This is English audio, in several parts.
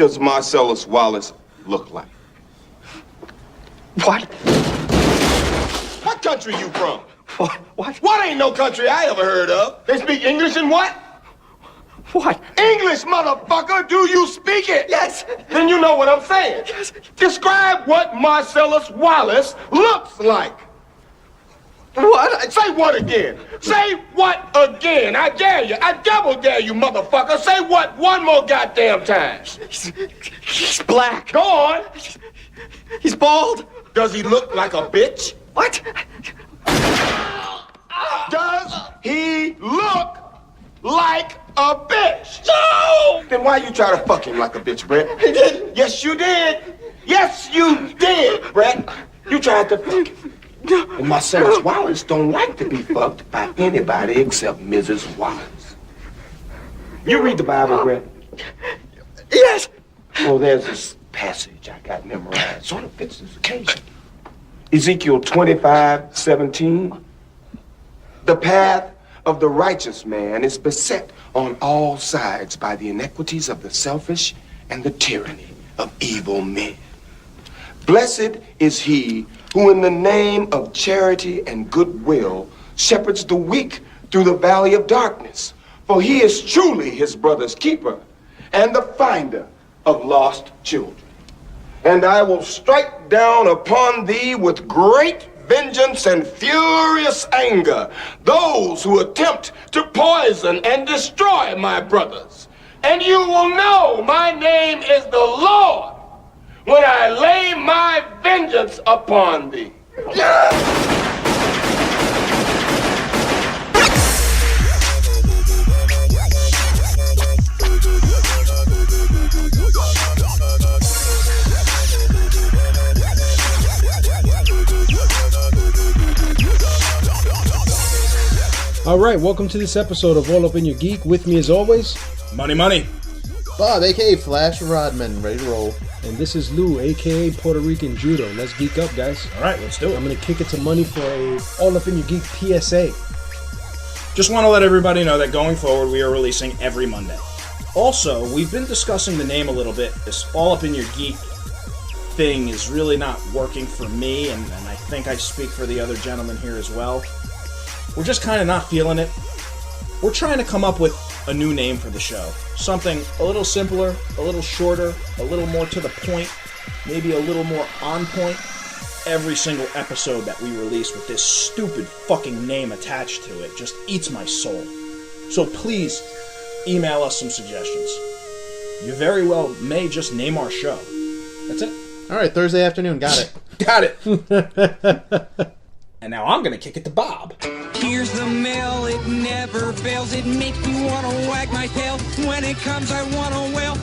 does Marcellus Wallace look like? What? What country you from? What? What ain't no country I ever heard of? They speak English and what? What? English, motherfucker! Do you speak it? Yes. Then you know what I'm saying. Yes. Describe what Marcellus Wallace looks like. What? Say what again? Say what again? I dare you. I double dare you, motherfucker. Say what one more goddamn time. He's black. Go on. He's bald. Does he look like a bitch? What? Does he look like a bitch? No! Then why you try to fuck him like a bitch, Brett? I didn't. Yes, you did. Yes, you did, Brett. You tried to fuck him. And Marcellus Wallace don't like to be fucked by anybody except Mrs. Wallace. You read the Bible, Brett? Yes. Well, there's this passage I got memorized. Sort of fits this occasion. Ezekiel 25:17. The path of the righteous man is beset on all sides by the iniquities of the selfish and the tyranny of evil men. Blessed is he who in the name of charity and goodwill shepherds the weak through the valley of darkness, for he is truly his brother's keeper and the finder of lost children. And I will strike down upon thee with great vengeance and furious anger those who attempt to poison and destroy my brothers. And you will know my name is the Lord when I lay my vengeance upon thee. All right, welcome to this episode of All Up in Your Geek. With me as always, Money. Bob, a.k.a. Flash Rodman, ready to roll. and this is Lou, aka Puerto Rican Judo. Let's geek up, guys. All right, let's do it. I'm going to kick it to Money for a All Up in Your Geek PSA. Just want to let everybody know that going forward, we are releasing every Monday. Also, we've been discussing the name a little bit. This All Up in Your Geek thing is really not working for me, and I think I speak for the other gentlemen here as well. We're just kind of not feeling it. We're trying to come up with a new name for the show. Something a little simpler, a little shorter, a little more to the point, maybe a little more on point. Every single episode that we release with this stupid fucking name attached to it just eats my soul. So please, email us some suggestions. You very well may just name our show. That's it. All right, Thursday afternoon, got it. Got it. And now I'm going to kick it to Bob. Here's the mail, it never fails. It makes me want to wag my tail. When it comes, I want to wail.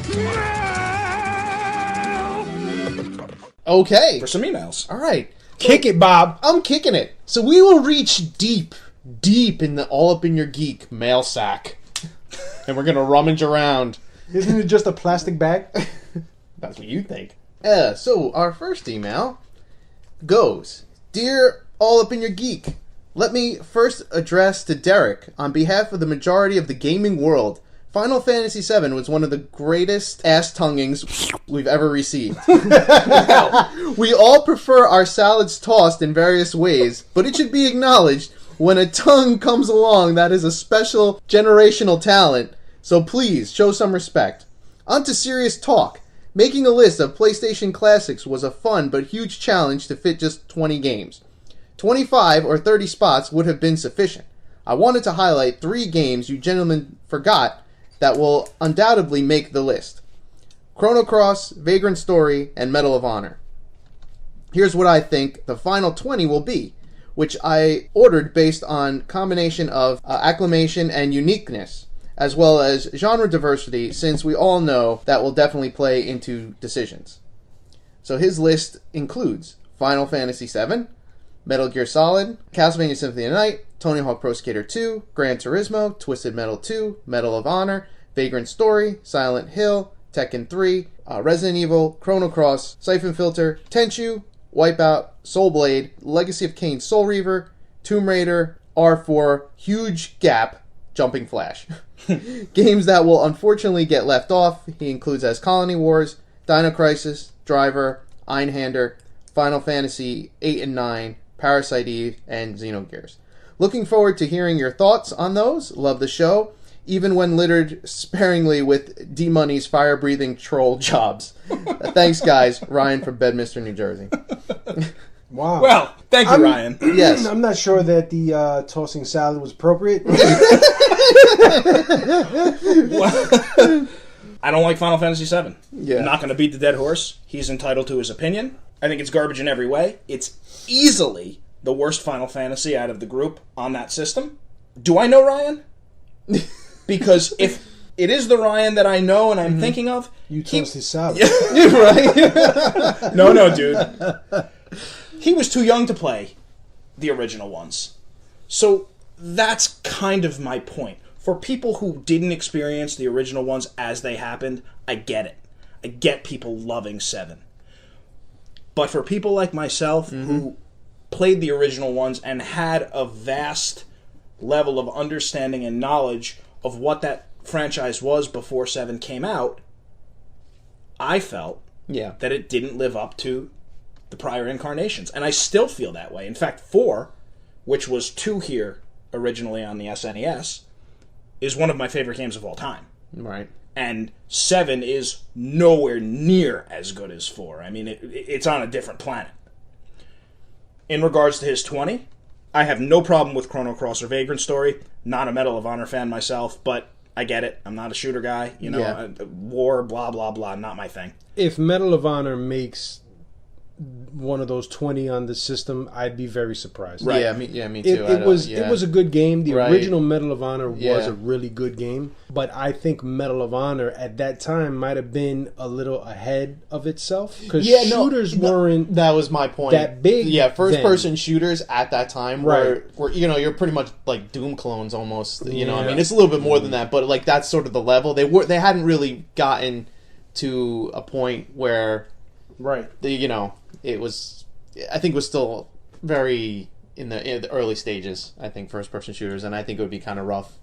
Okay. For some emails. All right. Kick it, Bob. I'm kicking it. So we will reach deep in the All Up in Your Geek mail sack. And we're going to rummage around. Isn't it just a plastic bag? That's what you think. So our first email goes, Dear All Up in Your Geek, let me first address to Derek on behalf of the majority of the gaming world. Final Fantasy VII was one of the greatest ass-tonguings we've ever received. We all prefer our salads tossed in various ways, but it should be acknowledged when a tongue comes along that is a special generational talent, so please show some respect. On to serious talk. Making a list of PlayStation classics was a fun but huge challenge to fit just 20 games. 25 or 30 spots would have been sufficient. I wanted to highlight 3 games you gentlemen forgot that will undoubtedly make the list. Chrono Cross, Vagrant Story, and Medal of Honor. Here's what I think the final 20 will be, which I ordered based on combination of acclamation and uniqueness, as well as genre diversity, since we all know that will definitely play into decisions. So his list includes Final Fantasy VII, Metal Gear Solid, Castlevania Symphony of the Night, Tony Hawk Pro Skater 2, Gran Turismo, Twisted Metal 2, Medal of Honor, Vagrant Story, Silent Hill, Tekken 3, Resident Evil, Chrono Cross, Siphon Filter, Tenchu, Wipeout, Soul Blade, Legacy of Kain Soul Reaver, Tomb Raider, R4, huge gap, Jumping Flash. Games that will unfortunately get left off, he includes as Colony Wars, Dino Crisis, Driver, Einhander, Final Fantasy 8 and 9, Parasite Eve, and Xenogears. Looking forward to hearing your thoughts on those. Love the show, even when littered sparingly with D-Money's fire-breathing troll jobs. Thanks, guys. Ryan from Bedminster, New Jersey. Wow. Well, thank you, Ryan. Yes. I'm not sure that the tossing salad was appropriate. I don't like Final Fantasy VII. Yeah. I'm not going to beat the dead horse. He's entitled to his opinion. I think it's garbage in every way. It's easily the worst Final Fantasy out of the group on that system. Do I know Ryan? Because if it is the Ryan that I know and I'm thinking of... You tossed his salad. Right? No, dude. He was too young to play the original ones. So that's kind of my point. For people who didn't experience the original ones as they happened, I get it. I get people loving 7. But for people like myself who played the original ones and had a vast level of understanding and knowledge of what that franchise was before 7 came out, I felt that it didn't live up to the prior incarnations. And I still feel that way. In fact, 4, which was 2 here originally on the SNES, is one of my favorite games of all time. Right. And 7 is nowhere near as good as 4. I mean, it's on a different planet. In regards to his 20, I have no problem with Chrono Cross or Vagrant Story. Not a Medal of Honor fan myself, but I get it. I'm not a shooter guy. You know, war, blah, blah, blah, not my thing. If Medal of Honor makes one of those 20 on the system, I'd be very surprised. Right. Me too. It was a good game. The Right. original Medal of Honor was Yeah. a really good game, but I think Medal of Honor at that time might have been a little ahead of itself because shooters weren't That was my point. that big. Yeah, first-person then. shooters at that time Right. were you're pretty much like Doom clones almost. You know, I Yeah. mean, it's a little bit more than that, but like that's sort of the level. They hadn't really gotten to a point where Right. it was. I think it was still very in the early stages. I think first-person shooters, and I think it would be kind of rough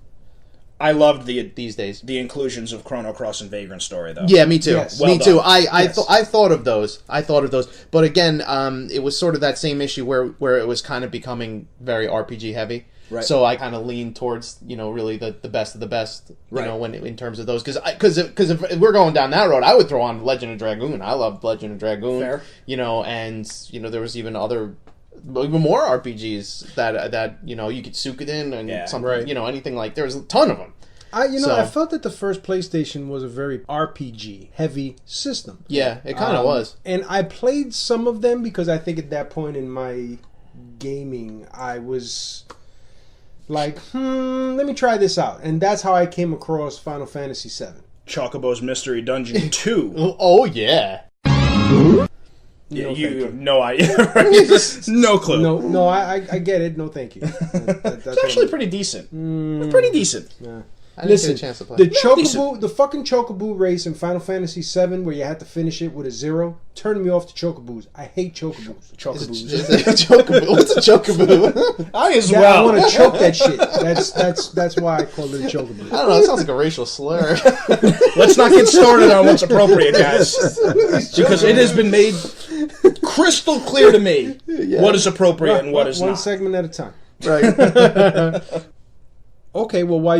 I loved these days. the inclusions of Chrono Cross and Vagrant Story, though. Yeah, me too. Yes. Well Me too. done. I thought of those. But again, it was sort of that same issue where it was kind of becoming very RPG heavy. Right. So I kind of leaned towards really the best of the best. Right. When in terms of those, because if we're going down that road, I would throw on Legend of Dragoon. I loved Legend of Dragoon. Fair. And there was even even more RPGs that you could Suikoden and something. Right. Anything like there's a ton of them. I felt that the first PlayStation was a very RPG heavy system. Yeah, it kind of was. And I played some of them because I think at that point in my gaming, I was like, let me try this out. And that's how I came across Final Fantasy VII. Chocobo's Mystery Dungeon 2. Oh yeah. Yeah, thank you have no idea. No clue. No, I get it. No, thank you. That's It's actually pretty decent. Pretty decent. I didn't Listen, get a chance to play. the Chocobo, decent. the fucking Chocobo race in Final Fantasy VII, where you had to finish it with a 0, turned me off to Chocobos. I hate Chocobos. Chocobo. What's a chocobo? I as Yeah, I well. want to choke that shit. That's why I call it a Chocobo. I don't know. That sounds like a racial slur. Let's not get started on what's appropriate, guys. Because it has been made crystal clear to me what is appropriate and what is One not. segment at a time. Right. Okay, well, while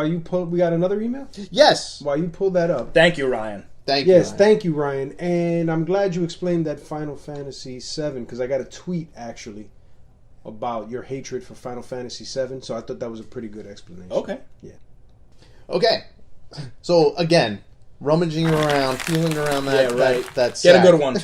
you pull, we got another email. Yes. While you pull that up, Thank you, Ryan. Thank you. yes, Ryan. thank you, Ryan, and I'm glad you explained that Final Fantasy VII because I got a tweet actually about your hatred for Final Fantasy VII, so I thought that was a pretty good explanation. Okay. Okay. So again, rummaging around, feeling around that. Yeah, right. That Get a sack. good one.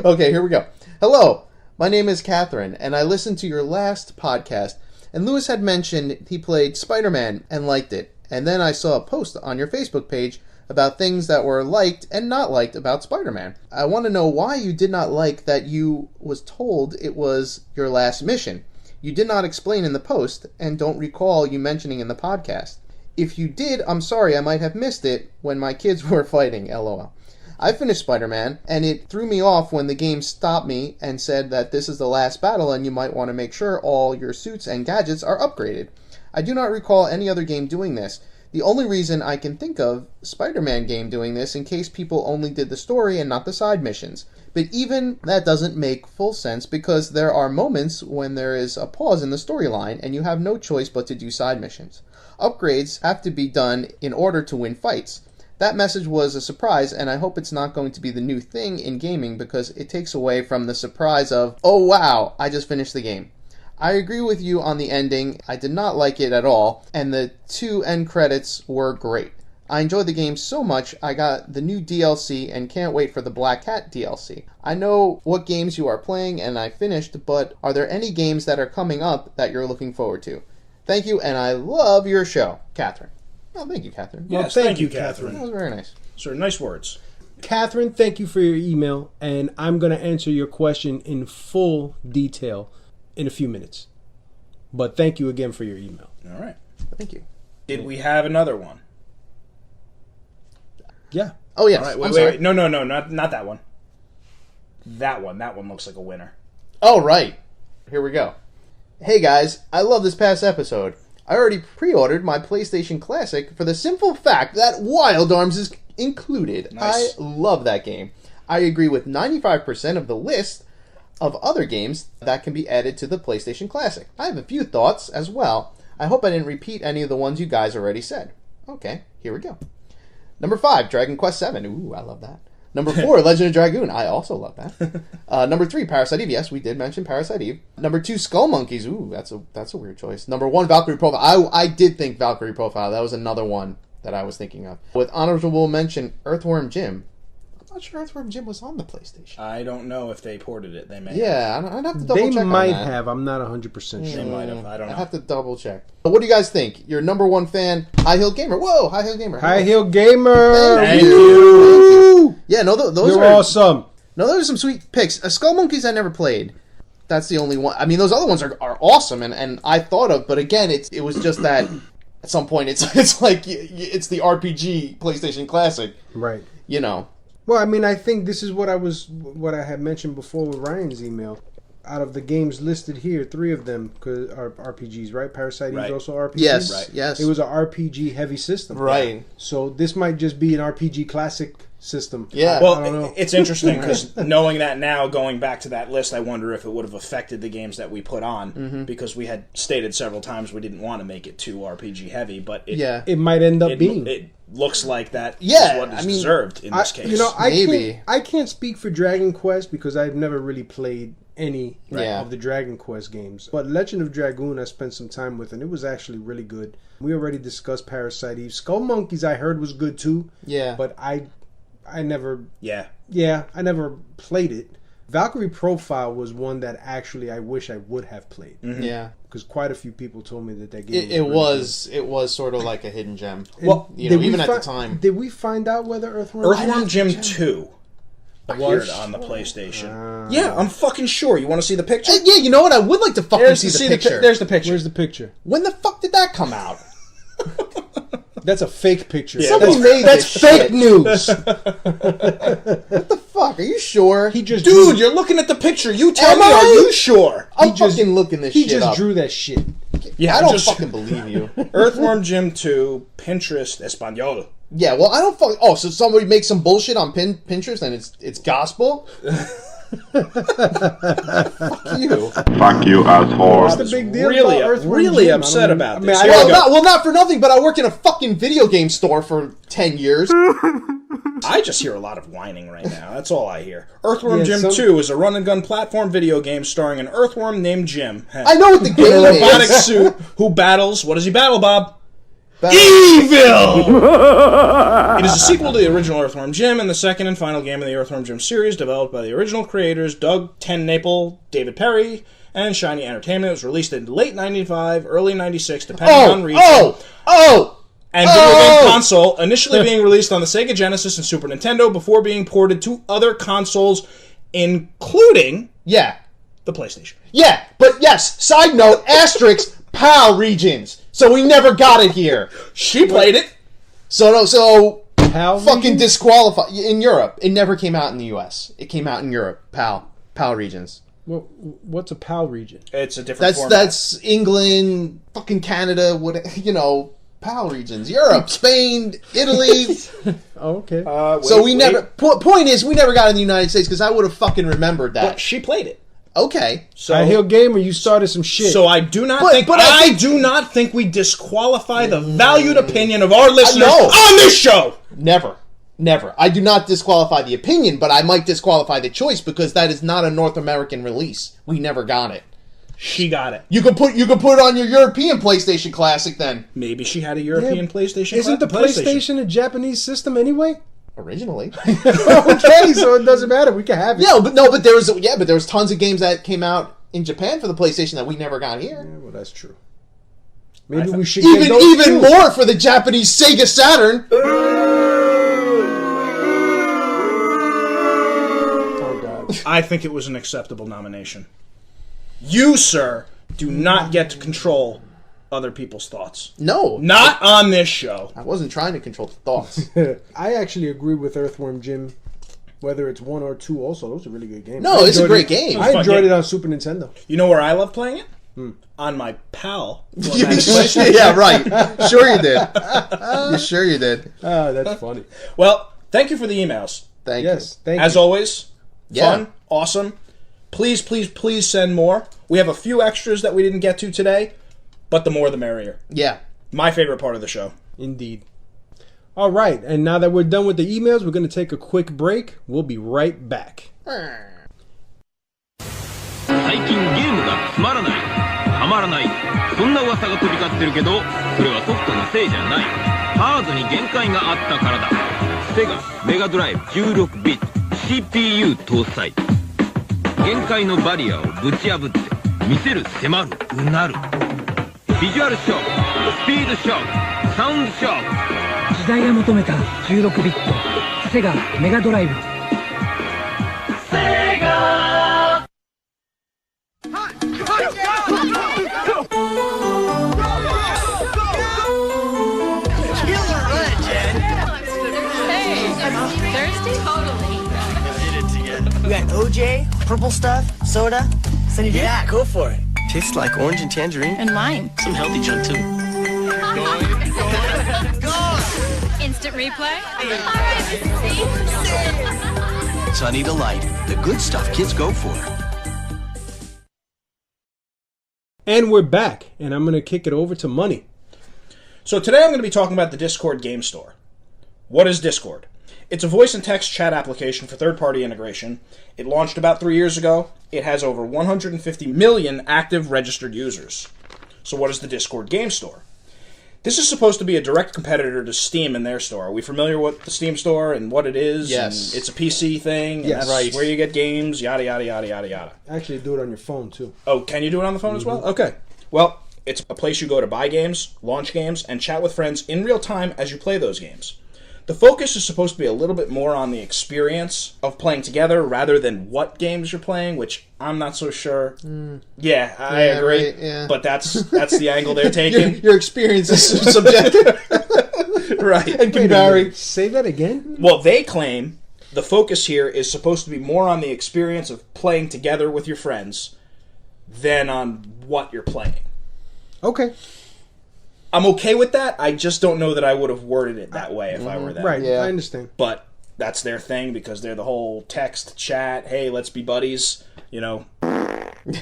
Okay, here we go. Hello, my name is Catherine, and I listened to your last podcast, and Lewis had mentioned he played Spider-Man and liked it, and then I saw a post on your Facebook page about things that were liked and not liked about Spider-Man. I want to know why you did not like that you was told it was your last mission. You did not explain in the post, and don't recall you mentioning in the podcast. If you did, I'm sorry, I might have missed it when my kids were fighting, lol. I finished Spider-Man, and it threw me off when the game stopped me and said that this is the last battle and you might want to make sure all your suits and gadgets are upgraded. I do not recall any other game doing this. The only reason I can think of Spider-Man game doing this in case people only did the story and not the side missions. But even that doesn't make full sense because there are moments when there is a pause in the storyline and you have no choice but to do side missions. Upgrades have to be done in order to win fights. That message was a surprise, and I hope it's not going to be the new thing in gaming because it takes away from the surprise of, oh wow, I just finished the game. I agree with you on the ending. I did not like it at all, and the 2 end credits were great. I enjoyed the game so much, I got the new DLC and can't wait for the Black Hat DLC. I know what games you are playing and I finished, but are there any games that are coming up that you're looking forward to? Thank you, and I love your show. Catherine. Oh, thank you, Catherine. Well, Yes, thank you, That Catherine. was very nice. Sir, nice words. Catherine, thank you for your email, and I'm going to answer your question in full detail in a few minutes. But thank you again for your email. All right. Thank you. Did we have another one? Yeah. Oh, yes. All right, I'm wait, sorry. wait. No, not that one. That one looks like a winner. Oh, right. Here we go. Hey, guys. I love this past episode. I already pre-ordered my PlayStation Classic for the simple fact that Wild Arms is included. Nice. I love that game. I agree with 95% of the list of other games that can be added to the PlayStation Classic. I have a few thoughts as well. I hope I didn't repeat any of the ones you guys already said. Okay, here we go. Number 5, Dragon Quest VII. Ooh, I love that. Number 4, Legend of Dragoon. I also love that. Number 3, Parasite Eve. Yes, we did mention Parasite Eve. Number 2, Skull Monkeys. Ooh, that's a weird choice. Number 1, Valkyrie Profile. I did think Valkyrie Profile. That was another one that I was thinking of. With honorable mention, Earthworm Jim. I'm not sure Earthworm Jim was on the PlayStation. I don't know if they ported it. They may. Yeah, I'd have to double They check might on that. have. I'm not 100% They sure. might have. I don't know. I'd have to double check. What do you guys think? Your number 1 fan, High Heel Gamer. Whoa, High Heel Gamer. High Heel Gamer! Thank Woo! you. Yeah, no, those You're are awesome. No, those are some sweet picks. Skull Monkeys I never played. That's the only one. I mean, those other ones are awesome, and I thought of, but again, it was just that at some point it's like it's the RPG PlayStation Classic, Right. you know. Well, I mean, I think this is what I had mentioned before with Ryan's email. Out of the games listed here, 3 of them are RPGs, right? Parasite Eve Right. is also RPG. Yes, Right. yes. It was an RPG heavy system, Right. So this might just be an RPG classic system. Yeah. Well, I don't know. it's interesting because knowing that now, going back to that list, I wonder if it would have affected the games that we put on because we had stated several times we didn't want to make it too RPG heavy, but It might end up being. it looks like that Yeah, is what is I mean, deserved in this case. You know, Maybe. I can't speak for Dragon Quest because I've never really played any Yeah. of the Dragon Quest games. But Legend of Dragoon I spent some time with, and it was actually really good. We already discussed Parasite Eve. Skull Monkeys I heard was good too, Yeah. but I never I never played it. Valkyrie Profile was one that actually I wish I would have played Yeah. because quite a few people told me that game It was really it was sort of like a hidden gem. good. Well, And you know, did we even at the fi- time. Did we find out whether Earthworm Earthworm Jim 2 appeared Was- on the PlayStation. Yeah, I'm fucking sure. You want to see the picture? Yeah, you know what? I would like to fucking see the picture. There's the picture. Where's the picture? When the fuck did that come out? That's a fake picture. Yeah, Somebody made That's this fake shit. news. What the fuck? Are you sure? He just Dude, drew, you're looking at the picture. You tell Am me, I? are you sure? I'm just- fucking looking this he shit just up. drew that shit. Yeah, I don't just fucking believe you. Earthworm Jim 2, Pinterest Espanol. Yeah, well, I don't fucking. Oh, so somebody makes some bullshit on Pinterest and it's gospel? Fuck you. Fuck you, asshole. What's the big deal? really- about Earthworm really Jim? upset about this. I Here we Well, go. not for nothing, but I worked in a fucking video game store for 10 years. I just hear a lot of whining right now. That's all I hear. Earthworm Yeah, Jim some- 2 is a run-and-gun platform video game starring an earthworm named Jim. I know what the In game a robotic is. suit who battles... What does he battle, Bob? Evil! It is a sequel to the original Earthworm Jim and the second and final game in the Earthworm Jim series, developed by the original creators Doug TenNapel, David Perry, and Shiny Entertainment. It was released in late 95, early 96, depending on release. And video game console, initially being released on the Sega Genesis and Super Nintendo before being ported to other consoles, including Yeah. the PlayStation. Yeah, but yes, side note, asterisk, PAL regions. So we never got it here. She played it. So PAL fucking regions? disqualify in Europe. It never came out in the US. It came out in Europe. PAL regions. Well, what's a PAL region? It's a different format. That's England, fucking Canada, PAL regions. Europe, Spain, Italy. Oh, okay. So we never... Point is, we never got in the United States because I would have fucking remembered that. But she played it. Okay. So I Hill Gamer, you started some shit. So I do not think... but I do not think we disqualify the valued opinion of our listeners No. on this show! Never. I do not disqualify the opinion, but I might disqualify the choice because that is not a North American release. We never got it. She got it. You could put it on your European PlayStation Classic then. Maybe she had a European PlayStation. Isn't the PlayStation a Japanese system anyway? Originally. Okay, so it doesn't matter. We can have it. Yeah, but there was tons of games that came out in Japan for the PlayStation that we never got here. Yeah, well, that's true. Maybe we should get those even too. more for the Japanese Sega Saturn. Oh god. I think it was an acceptable nomination. You, sir, do not get to control other people's thoughts. No, Not on this show. I wasn't trying to control the thoughts. I actually agree with Earthworm Jim. Whether it's 1 or 2, also those are really good games. No, I it's a enjoyed great it. game. I Fun enjoyed game. it on Super Nintendo. You know where I love playing it? On my PAL. format. Yeah, right. Sure you did. You sure you did. Ah, that's funny. Well, thank you for the emails. Thank Yes, thank As you. always, Yeah. fun, awesome. Please, please, please send more. We have a few extras that we didn't get to today, but the more the merrier. you. Yeah. My favorite part of the show. Indeed. All right, and now that we're done with the emails, we're going to take a quick break. We'll be right back. 最近ゲームがつまらないハマらないそんな噂が飛び交ってるけどそれはソフトのせいじゃないハードに限界があったからだセガメガドライブ16ビット CPU 搭載限界のバリアをぶち破って見せる迫るうなるビジュアルショックスピードショックサウンドショック時代が求めた16ビットセガメガドライブWe got OJ, purple stuff, soda. Sunny Day? Yeah, go for it. Tastes like orange and tangerine. And lime. Some healthy junk too. Instant replay. Sunny Delight. The good stuff kids go for. And we're back, and I'm going to kick it over to Money. So today I'm going to be talking about the Discord Game Store. What is Discord? It's a voice and text chat application for third-party integration. It launched about 3 years ago. It has over 150 million active registered users. So what is the Discord Game Store? This is supposed to be a direct competitor to Steam in their store. Are we familiar with the Steam Store and what it is? Yes. And it's a PC thing. And Yes. that's Right. where you get games, yada, yada, yada, yada, yada. Actually, do it on your phone, too. Oh, can you do it on the phone as well? Okay. Well, it's a place you go to buy games, launch games, and chat with friends in real time as you play those games. The focus is supposed to be a little bit more on the experience of playing together rather than what games you're playing, which I'm not so sure. Yeah, I Yeah, agree. right, yeah. But that's the angle they're taking. Your experience is subjective Right. and can vary. Say that again? Well, they claim the focus here is supposed to be more on the experience of playing together with your friends than on what you're playing. Okay. I'm okay with that. I just don't know that I would have worded it that way if I were them. Right, Yeah. I understand. But that's their thing because they're the whole text, chat, hey, let's be buddies. You know,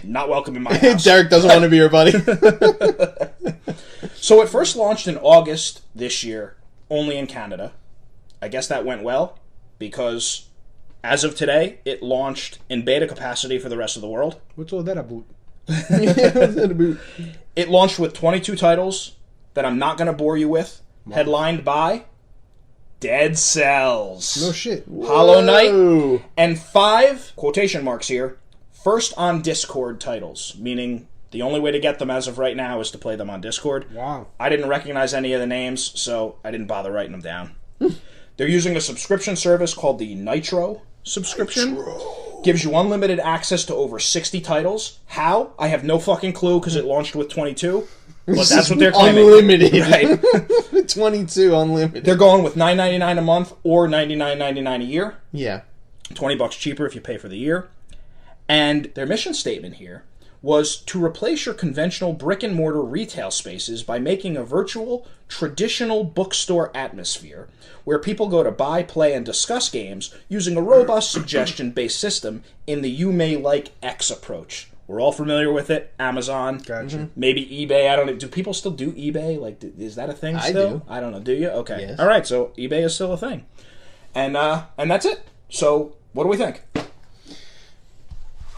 not welcome in my house. Derek doesn't want to be your buddy. So it first launched in August this year, only in Canada. I guess that went well because as of today, it launched in beta capacity for the rest of the world. What's all that about? It launched with 22 titles that I'm not going to bore you with, headlined by Dead Cells, No shit. Hollow Knight, Ooh. and 5, quotation marks here, first on Discord titles, meaning the only way to get them as of right now is to play them on Discord. Wow. I didn't recognize any of the names, so I didn't bother writing them down. They're using a subscription service called the Nitro subscription. Gives you unlimited access to over 60 titles. How? I have no fucking clue because it launched with 22. But that's what they're claiming. Unlimited. Right. 22 unlimited. They're going with $9.99 a month or $99.99 a year. Yeah. $20 cheaper if you pay for the year. And their mission statement here was to replace your conventional brick-and-mortar retail spaces by making a virtual, traditional bookstore atmosphere where people go to buy, play, and discuss games using a robust suggestion-based system in the You May Like X approach. We're all familiar with it. Amazon. Gotcha. Maybe eBay. I don't know. Do people still do eBay? Like, is that a thing still? I do. I don't know. Do you? Okay. Yes. All right, so eBay is still a thing. And that's it. So, what do we think?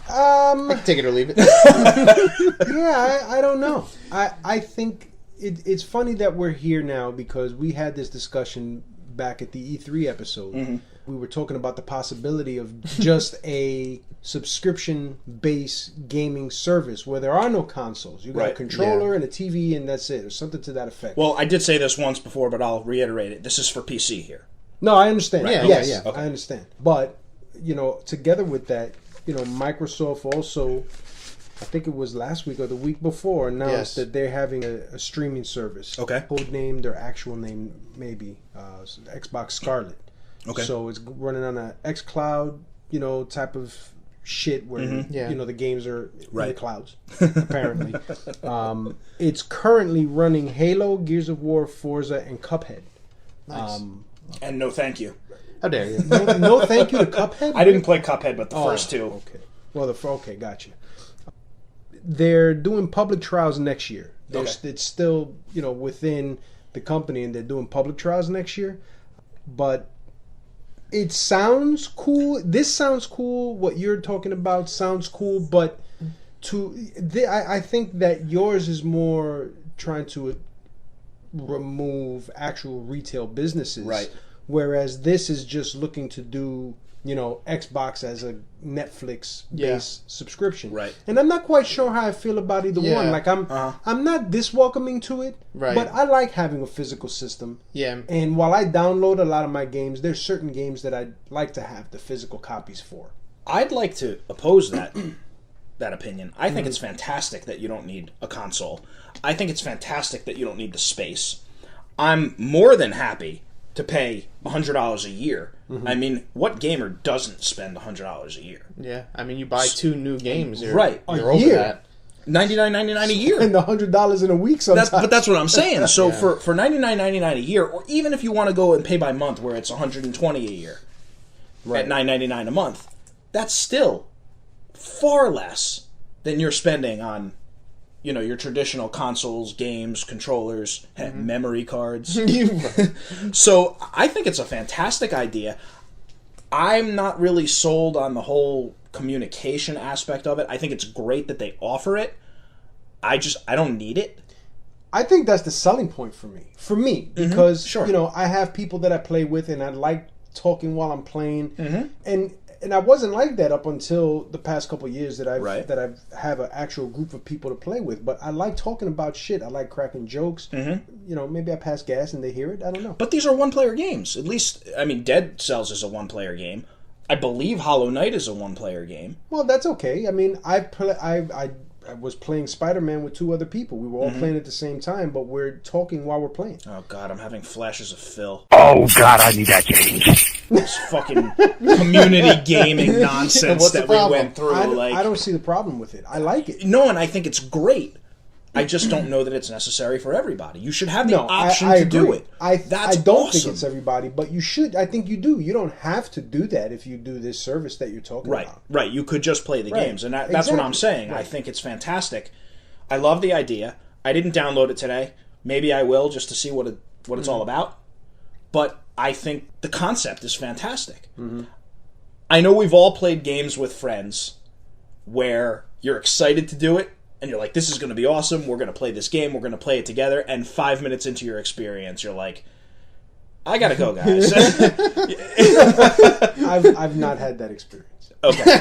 I can take it or leave it. Yeah, I don't know. I think it's funny that we're here now because we had this discussion back at the E3 episode. Mm-hmm. We were talking about the possibility of just a subscription-based gaming service where there are no consoles. You got a Right. controller and a TV and that's it, or something to that effect. Well, I did say this once before, but I'll reiterate it. This is for PC here. No, I understand. Right. Yes, Yeah. Okay. I understand. But, together with that, Microsoft also, I think it was last week or the week before, announced that they're having a streaming service. Okay. Code name, their actual name, maybe, Xbox Scarlet. Okay. So it's running on a xCloud, type of shit where, the games are in the Right. clouds, apparently. It's currently running Halo, Gears of War, Forza, and Cuphead. Nice. And no thank you. How dare you? No thank you to Cuphead? I didn't play Cuphead, but the first two. Okay. Well, okay, gotcha. They're doing public trials next year. Okay. It's still, within the company, and they're doing public trials next year. But it sounds cool. This sounds cool. What you're talking about sounds cool. But I think that yours is more trying to remove actual retail businesses. Right. Whereas this is just looking to do, Xbox as a Netflix-based subscription. Right. And I'm not quite sure how I feel about either one. Like I'm not this welcoming to it. Right. But I like having a physical system. Yeah. And while I download a lot of my games, there's certain games that I'd like to have the physical copies for. I'd like to oppose that opinion. I think it's fantastic that you don't need a console. I think it's fantastic that you don't need the space. I'm more than happy to pay $100 a year. I mean, what gamer doesn't spend $100 a year? Yeah. I mean, you buy 2 new games. You're Right. over year. that. $99.99 a year. And $100 in a week sometimes. But that's what I'm saying. So for $99.99 a year, or even if you want to go and pay by month, where it's $120 a year at $9.99 a month, that's still far less than you're spending on, your traditional consoles, games, controllers, memory cards. So I think it's a fantastic idea. I'm not really sold on the whole communication aspect of it. I think it's great that they offer it. I don't need it. I think that's the selling point for me. Because Sure. I have people that I play with, and I like talking while I'm playing. And I wasn't like that up until the past couple of years that I've have an actual group of people to play with. But I like talking about shit. I like cracking jokes. Maybe I pass gas and they hear it. I don't know. But these are one-player games. At least, I mean, Dead Cells is a one-player game. I believe Hollow Knight is a one-player game. Well, that's okay. I mean, I was playing Spider-Man with 2 other people. We were all playing at the same time, but we're talking while we're playing. Oh, God, I'm having flashes of Phil. Oh, God, I need that change. This fucking community gaming nonsense that we went through. I don't see the problem with it. I like it. No, and I think it's great. I just don't know that it's necessary for everybody. You should have the option I to do agree. it. I don't awesome. think it's everybody, but you should. I think you do. You don't have to do that if you do this service that you're talking about. Right. You could just play the Right. games, and that's what I'm Exactly. saying. Right. I think it's fantastic. I love the idea. I didn't download it today. Maybe I will just to see what it's all about. But I think the concept is fantastic. I know we've all played games with friends where you're excited to do it, and you're like, this is going to be awesome. We're going to play this game. We're going to play it together. And 5 minutes into your experience, you're like, I got to go, guys. I've not had that experience. Okay.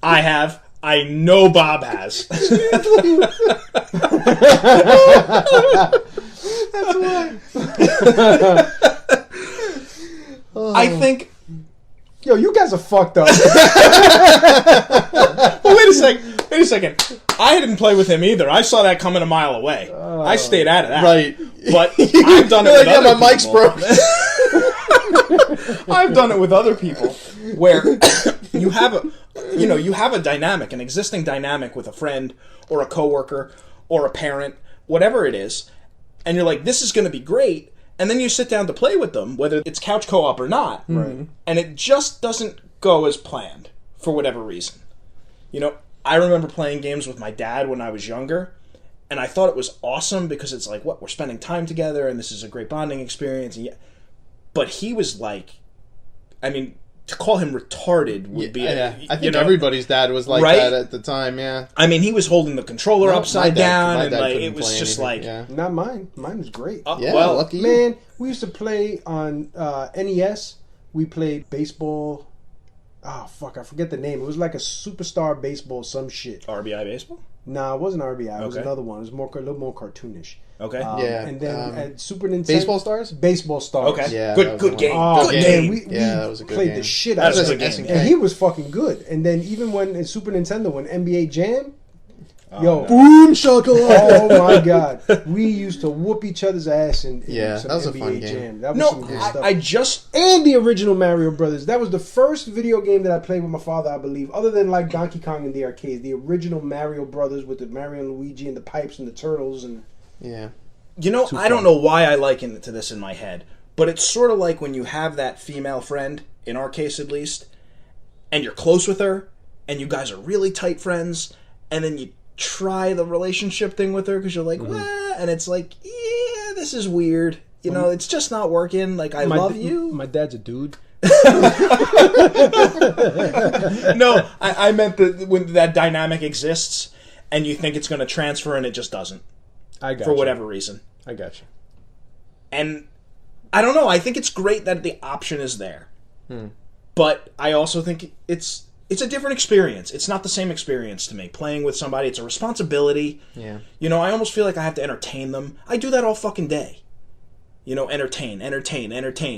I have. I know Bob has. That's why. I think... Yo, you guys are fucked up. Well, wait a second. I didn't play with him either. I saw that coming a mile away. I stayed out of that. Right. But I've done it with other people. My mic's broke. I've done it with other people where you have you know, you have a dynamic, an existing dynamic with a friend or a coworker or a parent, whatever it is, and you're like, this is going to be great, and then you sit down to play with them, whether it's couch co-op or not, Right. and it just doesn't go as planned for whatever reason. You know, I remember playing games with my dad when I was younger, and I thought it was awesome because it's like, what, we're spending time together, and this is a great bonding experience. And but he was like, I mean, to call him retarded would be... I think everybody's dad was like right? that at the time, yeah. I mean, he was holding the controller No, upside my dad down, and like couldn't it was play just anything, like... yeah. Not mine. Mine was great. well, lucky you. Man, we used to play on NES. We played baseball. Oh, fuck, I forget the name. It was like a superstar baseball, some shit. RBI baseball? Nah, it wasn't RBI. It was Okay. another one. It was a little more cartoonish. Okay. Yeah, And then at Super Nintendo... Baseball Stars? Baseball Stars. Okay. Yeah, that good was good the game. one. Oh, Good man, game. we that was a good played game. the shit That out was of a good it. game. And he was fucking good. And then even when in Super Nintendo, when NBA Jam... Yo, Boom shakalaka. oh my god, we used to whoop each other's ass in Yeah, some that was a NBA fun game. Jam. That was No, some good stuff. I just... And the original Mario Brothers. That was the first video game that I played with my father, I believe, other than like Donkey Kong in the arcades. The original Mario Brothers with the Mario and Luigi and the pipes and the turtles and Yeah. You know, I don't know why I liken it to this in my head, but it's sort of like when you have that female friend, in our case at least, and you're close with her, and you guys are really tight friends, and then you try the relationship thing with her because you're like, well, and it's like, yeah, this is weird. You know, it's just not working. Like, I love you. My dad's a dude. No, I meant that when that dynamic exists, and you think it's going to transfer, and it just doesn't. I got for you. whatever reason. I got you. And I don't know. I think it's great that the option is there, but I also think it's a different experience. It's not the same experience to me. Playing with somebody, it's a responsibility. Yeah. You know, I almost feel like I have to entertain them. I do that all fucking day. You know, entertain.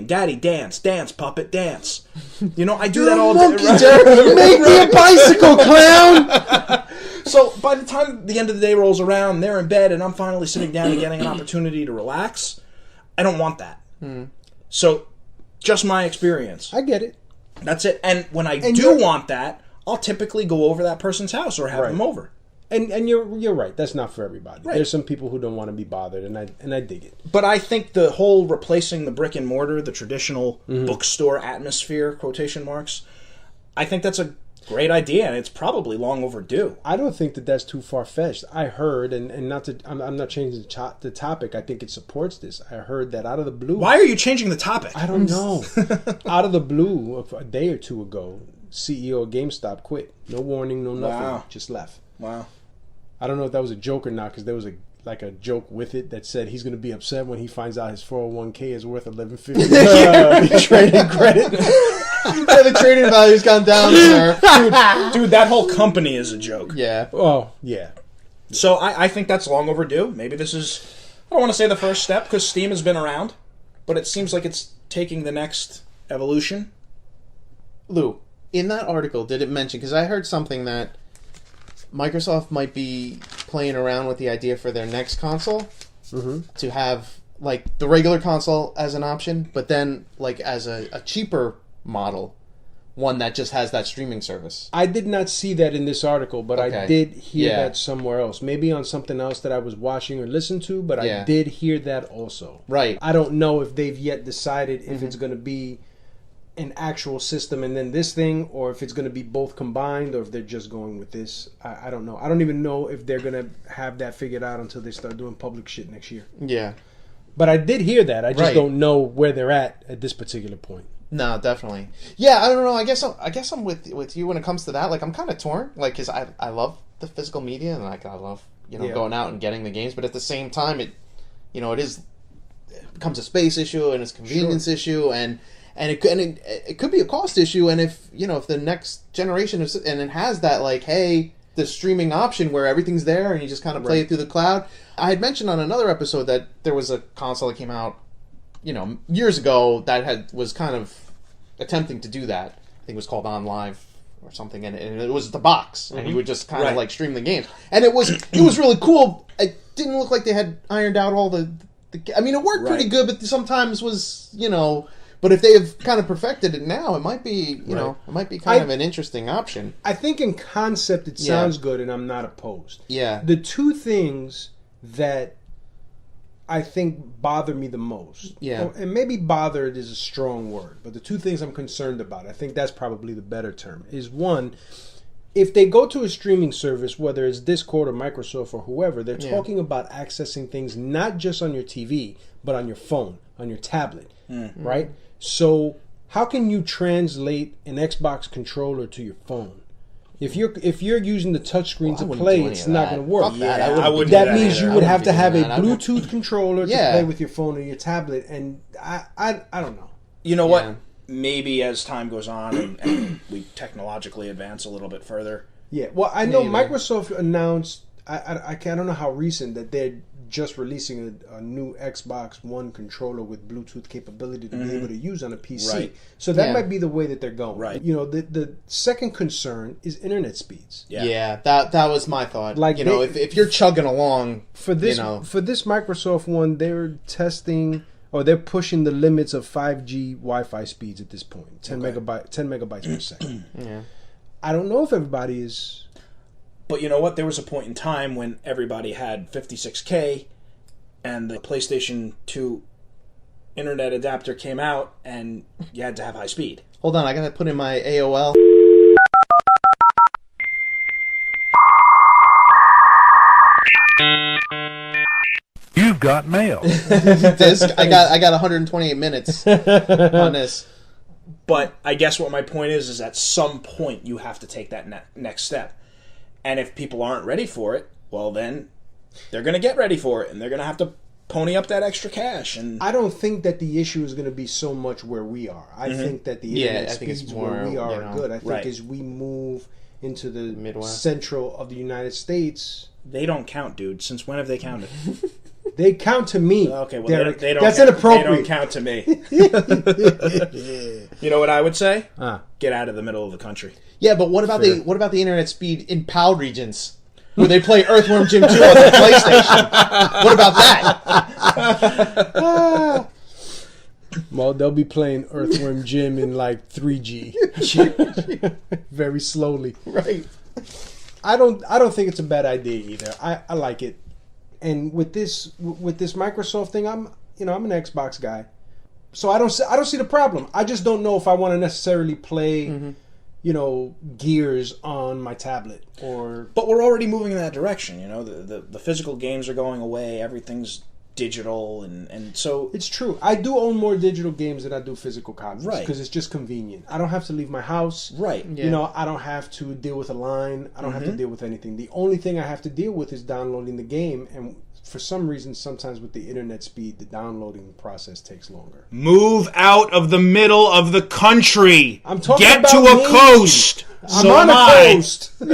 Daddy, dance, puppet, dance. You know, I do that all day. Derek, make me a bicycle, clown! So by the time the end of the day rolls around, they're in bed, and I'm finally sitting down and getting an opportunity to relax. I don't want that. So, just my experience. I get it. That's it. And when I And do you're- want that, I'll typically go over that person's house or have Right. them over. And you're right. That's not for everybody. Right. There's some people who don't want to be bothered, and I dig it. But I think the whole replacing the brick and mortar, the traditional bookstore atmosphere, quotation marks, I think that's a great idea, and it's probably long overdue. I don't think that that's too far fetched. I heard, and not to, I'm not changing the topic. I think it supports this. I heard that out of the blue. Why are you changing the topic? I don't know. Out of the blue, a day or two ago, CEO of GameStop quit. No warning, no nothing. Wow. Just left. Wow. I don't know if that was a joke or not, because there was a joke with it that said he's going to be upset when he finds out his 401k is worth $11.50 trading credit. Yeah, the trading value's gone down there. Dude, that whole company is a joke. Yeah. Oh, yeah. So I think that's long overdue. Maybe this is, I don't want to say the first step, because Steam has been around, but it seems like it's taking the next evolution. Lou, in that article, did it mention, because I heard something that Microsoft might be playing around with the idea for their next console to have, like, the regular console as an option, but then, like, as a cheaper model, one that just has that streaming service. I did not see that in this article, but I Okay. did hear Yeah. that somewhere else. Maybe on something else that I was watching or listened to, but Yeah. I did hear that also. Right. I don't know if they've yet decided if it's going to be an actual system and then this thing, or if it's going to be both combined, or if they're just going with this. I don't know. I don't even know if they're going to have that figured out until they start doing public shit next year. Yeah. But I did hear that. I just Right. don't know where they're at this particular point. No, definitely. Yeah, I don't know. I guess I'm with you when it comes to that. Like, I'm kind of torn. Like, because I love the physical media, and like I love Yeah. going out and getting the games. But at the same time, it becomes a space issue and it's a convenience issue, and it could be a cost issue. And if the next generation is, and it has that, like, hey, the streaming option where everything's there and you just kind of play it through the cloud. I had mentioned on another episode that there was a console that came out years ago that was kind of attempting to do that. I think it was called On Live or something, and it was the box, and you would just kind of like stream the games, and it was really cool. It didn't look like they had ironed out all the I mean, it worked pretty good, but sometimes was But if they've kind of perfected it now, it might be, you know, it might be kind of an interesting option. I think in concept it sounds good, and I'm not opposed. Yeah. The two things that I think bother me the most, and maybe bothered is a strong word, but the two things I'm concerned about, I think that's probably the better term, is one, if they go to a streaming service, whether it's Discord or Microsoft or whoever, they're talking about accessing things not just on your TV, but on your phone, on your tablet, right? So how can you translate an Xbox controller to your phone? If you're using the touchscrring to play, it's not going to work. That means you would have to have a Bluetooth controller to play with your phone or your tablet, and I don't know. You know what? Maybe as time goes on and we technologically advance a little bit further. Yeah, well, I know Microsoft announced, I don't know how recent, that they're just releasing a new Xbox One controller with Bluetooth capability to be able to use on a PC. Right. So that might be the way that they're going. Right. You know, the second concern is internet speeds. Yeah, that was my thought. Like, you know, if you're chugging along, for this Microsoft one, they're testing, or they're pushing the limits of 5G Wi-Fi speeds at this point, 10 megabytes per second. Yeah. I don't know if everybody is. But you know what? There was a point in time when everybody had 56K, and the PlayStation 2 internet adapter came out, and you had to have high speed. Hold on, I gotta put in my AOL. You've got mail. Disc. I got 128 minutes on this. But I guess what my point is at some point you have to take that next step. And if people aren't ready for it, well then they're going to get ready for it, and they're going to have to pony up that extra cash. And I don't think that the issue is going to be so much where we are. I think that the internet speeds where we are good. I think as we move into the Midwest, central of the United States, they don't count, dude. Since when have they counted? They count to me. Okay, well, Derek. They don't That's count, inappropriate. They don't count to me. You know what I would say? Get out of the middle of the country. Yeah, but what about the internet speed in PAL regions where they play Earthworm Jim 2 on the PlayStation? What about that? Well, they'll be playing Earthworm Jim in like 3G, very slowly. Right. I don't think it's a bad idea either. I like it. And with this Microsoft thing, I'm an Xbox guy, so I don't see the problem. I just don't know if I want to necessarily play, Gears on my tablet or. But we're already moving in that direction. You know, the physical games are going away. Everything's digital, and so it's true. I do own more digital games than I do physical copies, right? Because it's just convenient. I don't have to leave my house, right? Yeah. I don't have to deal with a line. I don't have to deal with anything. The only thing I have to deal with is downloading the game, and for some reason, sometimes with the internet speed, the downloading process takes longer. Move out of the middle of the country. I'm talking Get about to a me. coast. I'm on a coast. I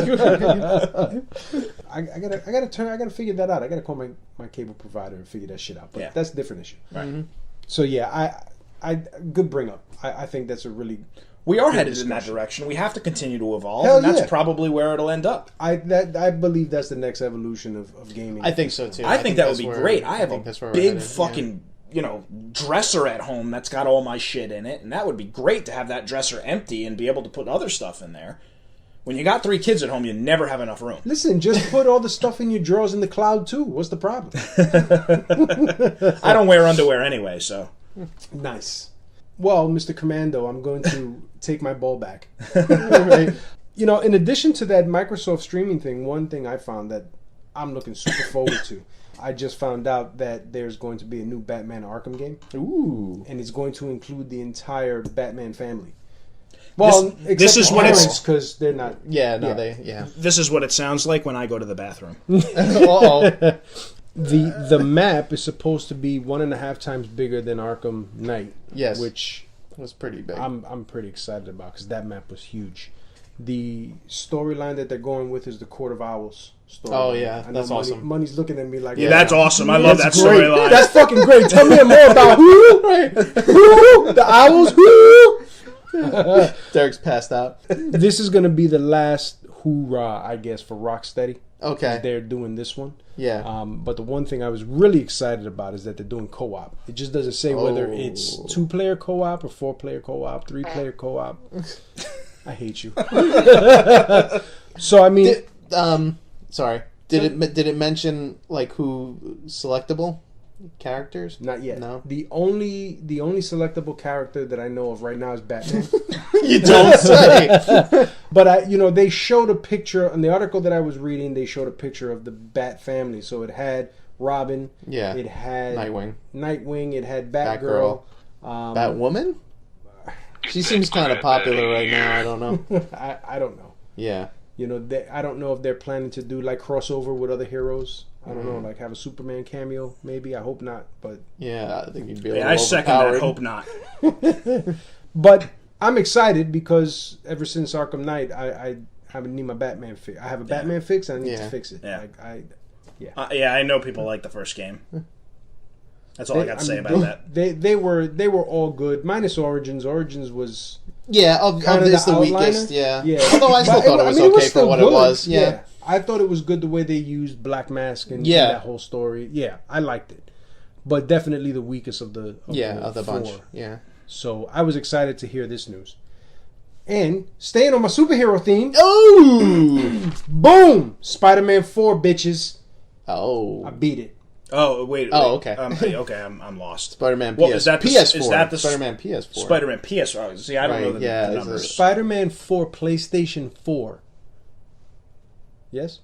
gotta figure that out. I gotta call my cable provider and figure that shit out. But that's a different issue. Right. So yeah, I good bring up. I think that's a really. We are headed in that direction. We have to continue to evolve, Hell and that's yeah. probably where it'll end up. I believe that's the next evolution of gaming. I think so too. I think that would be great. I have a big fucking dresser at home that's got all my shit in it, and that would be great to have that dresser empty and be able to put other stuff in there. When you got 3 kids at home, you never have enough room. Listen, just put all the stuff in your drawers in the cloud too. What's the problem? I don't wear underwear anyway, so. Nice. Well, Mr. Commando, I'm going to take my ball back. Right? In addition to that Microsoft streaming thing, one thing I found that I'm looking super forward to. I just found out that there's going to be a new Batman Arkham game. Ooh. And it's going to include the entire Batman family. Well, this is what it's because they're not. Yeah, no, This is what it sounds like when I go to the bathroom. Uh-oh. The map is supposed to be 1.5 times bigger than Arkham Knight. Yes, which was pretty big. I'm pretty excited about because that map was huge. The storyline that they're going with is the Court of Owls story. Oh yeah, that's awesome. Money's looking at me like, yeah, that's awesome. I love that storyline. That's fucking great. Tell me more about who? Who? The owls? Who? Derek's passed out. This is going to be the last hoorah, I guess, for Rocksteady. Okay. They're doing this one. Yeah. But the one thing I was really excited about is that they're doing co-op. It just doesn't say whether it's 2-player co-op or 4-player co-op, 3-player co-op. I hate you. So I mean, sorry. Did it mention like who selectable characters? Not yet. No. The only selectable character that I know of right now is Batman. You don't say. But they showed a picture in the article that I was reading. They showed a picture of the Bat family. So it had Robin. Yeah. It had Nightwing. It had Batgirl. Batwoman. She seems kind of popular right now. I don't know. I don't know. Yeah. I don't know if they're planning to do like crossover with other heroes. I don't know, like have a Superman cameo, maybe. I hope not, but yeah, I think you'd be. A Yeah, little I second that. overpowered. Hope not. But I'm excited because ever since Arkham Knight, I need my Batman fix. I have a Batman fix, and I need to fix it. Yeah. Yeah, I know people like the first game. That's all I got to say about that. They were all good, minus Origins. Origins was of this the outliner. weakest. Yeah. But Although I still thought it was okay for what it was. Yeah. I thought it was good the way they used Black Mask and that whole story. Yeah, I liked it, but definitely the weakest of the bunch. four. Yeah. So I was excited to hear this news. And staying on my superhero theme. Oh, boom! Spider-Man 4, bitches. Oh, I beat it. Oh wait. Oh, okay. Okay, I'm lost. Spider-Man What is that? PS4. Is that the Spider-Man PS4? Spider-Man PS4. See, I don't know the numbers. Spider-Man 4, PlayStation 4. Yes.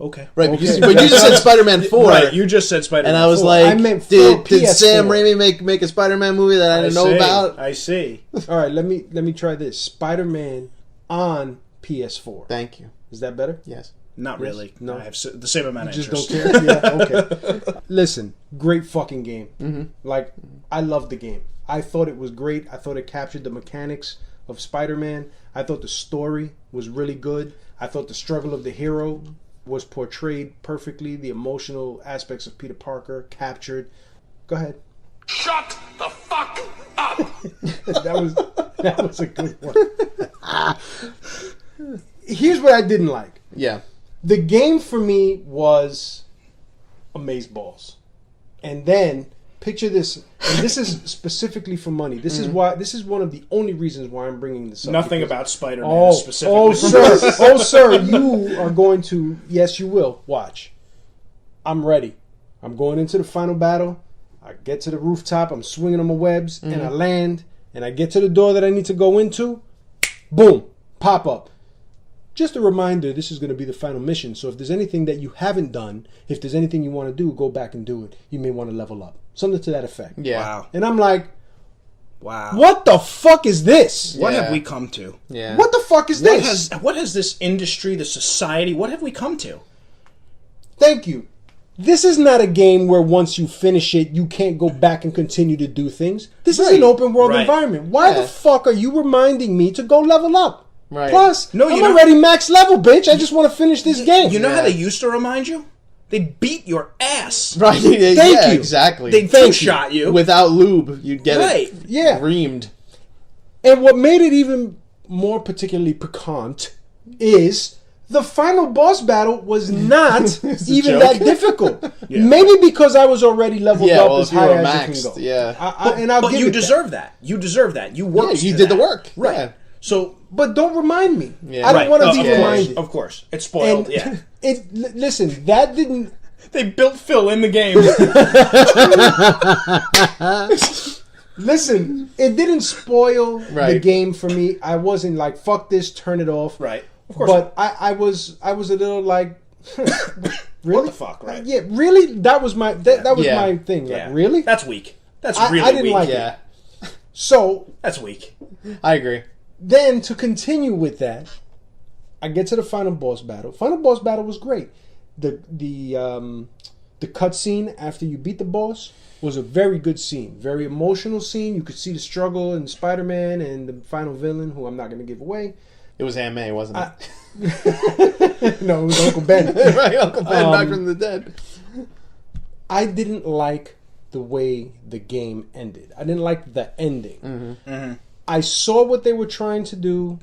Okay. Right, Okay. because you just said Spider-Man 4. Right, you just said Spider-Man 4. And I was 4. like, I meant did PS4. Sam Raimi make a Spider-Man movie that I didn't know about? I see. All right, let me try this. Spider-Man on PS4. Thank you. Is that better? Yes. Not really. No. I have the same amount of Just interest. don't care. Yeah. Okay. Listen, great fucking game. Mm-hmm. Like, I loved the game. I thought it was great. I thought it captured the mechanics of Spider-Man. I thought the story was really good. I thought the struggle of the hero was portrayed perfectly. The emotional aspects of Peter Parker captured. Go ahead. Shut the fuck up! that was a good one. Here's what I didn't like. Yeah. The game for me was amazeballs. And then picture this, and this is specifically for money. This is why. This is one of the only reasons why I'm bringing this up. Nothing about Spider-Man specifically. Oh, sir, you are going to. Yes, you will. Watch. I'm ready. I'm going into the final battle. I get to the rooftop. I'm swinging on my webs, and I land. And I get to the door that I need to go into. Boom, pop up. Just a reminder, this is going to be the final mission. So if there's anything that you haven't done, if there's anything you want to do, go back and do it. You may want to level up. Something to that effect. Yeah. Wow. And I'm like, wow. What the fuck is this? What Yeah. have we come to? Yeah. What the fuck is this? What has this industry, the society, what have we come to? Thank you. This is not a game where once you finish it, you can't go back and continue to do things. This is an open world Right. environment. Why the fuck are you reminding me to go level up? Right. Plus, No, I'm you know- already max level, bitch. I just want to finish this game. You know how they used to remind you? They'd beat your ass. Right. Thank yeah, you. exactly. They'd two-shot you. Without lube, you'd get Right. it Yeah. reamed. And what made it even more particularly piquant is the final boss battle was not even that difficult. Yeah. Maybe because I was already leveled Yeah, up well, as if you high were as maxed, you can go. yeah. And I'll But give you it deserve that. You deserve that. You worked. you to did the that. work. Right. Yeah. So, But don't remind me. Yeah. I don't want to be of course, reminded. Of course. It's spoiled. And Yeah. Listen, that didn't. They built Phil in the game. Listen, it didn't spoil the Right. game for me. I wasn't like, fuck this, turn it off. Right. Of course. But I was a little like, really? What the fuck, right? Yeah, really? That was my Yeah. my thing. Yeah. Like, really? That's weak. That's I really didn't weak. like it. Yeah. So That's weak. I agree. then to continue with that, I get to the final boss battle. Final boss battle was great. The cutscene after you beat the boss was a very good scene. Very emotional scene. You could see the struggle in Spider-Man and the final villain, who I'm not going to give away. It was Aunt May, wasn't it? No, it was Uncle Ben. Right, Uncle Ben back from the dead. I didn't like the way the game ended. I didn't like the ending. I saw what they were trying to do,